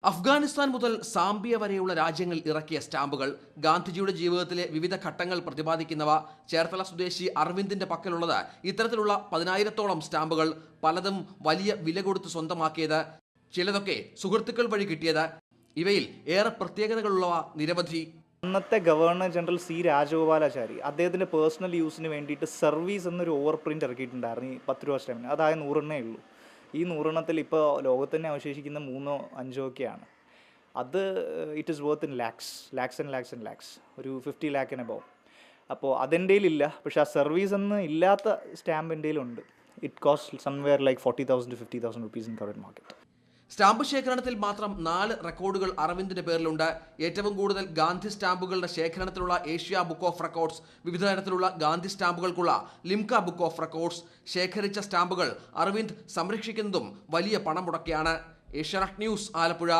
അഫ്ഗാനിസ്ഥാൻ മുതൽ സാംബിയ വരെയുള്ള രാജ്യങ്ങൾ ഇറക്കിയ സ്റ്റാമ്പുകൾ ഗാന്ധിജിയുടെ ജീവിതത്തിലെ വിവിധ ഘട്ടങ്ങൾ പ്രതിപാദിക്കുന്നവ. ചേർത്തല സ്വദേശി അരവിന്ദിന്റെ പക്കലുള്ളത് ഇത്തരത്തിലുള്ള 10,000-ഓളം സ്റ്റാമ്പുകൾ. പലതും വലിയ വില കൊടുത്ത് സ്വന്തമാക്കിയത്, ചിലതൊക്കെ സുഹൃത്തുക്കൾ വഴി കിട്ടിയത്. ഇവയിൽ ഏറെ പ്രത്യേകതകളുള്ളവ നിരവധി. അന്നത്തെ ഗവർണർ ജനറൽ സി രാജഗോപാലാചാരി അദ്ദേഹത്തിൻ്റെ പേഴ്സണൽ യൂസിന് വേണ്ടിയിട്ട് സർവീസ് എന്നൊരു ഓവർ പ്രിൻ്റ് ഇറക്കിയിട്ടുണ്ടായിരുന്നു ഈ 10 രൂപ സ്റ്റാമ്പിന്. അതായത് 100 ഉള്ളൂ. ഈ 100 ഇപ്പോൾ ലോകത്ത് തന്നെ അവശേഷിക്കുന്ന 3 or 5 ഒക്കെയാണ്. അത് it is worth in lakhs, ഒരു 50 lakh and above. അപ്പോൾ അതെൻ്റെ ഇല്ല, പക്ഷേ ആ സർവീസ് എന്ന് ഇല്ലാത്ത സ്റ്റാമ്പ് എൻ്റെ ഉണ്ട്. It cost somewhere like 40,000 to 50,000 rupees in current market. Stamp ശേഖരണത്തിൽ മാത്രം 4 റെക്കോർഡുകൾ അരവിന്ദിന്റെ പേരിലുണ്ട്. ഏറ്റവും കൂടുതൽ ഗാന്ധി സ്റ്റാമ്പുകളുടെ ശേഖരണത്തിലുള്ള ഏഷ്യ ബുക്ക് ഓഫ് റെക്കോർഡ്സ്, വിവിധ തരത്തിലുള്ള ഗാന്ധി സ്റ്റാമ്പുകൾക്കുള്ള ലിംക ബുക്ക് ഓഫ് റെക്കോർഡ്സ്. ശേഖരിച്ച സ്റ്റാമ്പുകൾ അരവിന്ദ് സംരക്ഷിക്കുന്നതും വലിയ പണം മുടക്കിയാണ്. ഏഷ്യാനെറ്റ് ന്യൂസ്, ആലപ്പുഴ.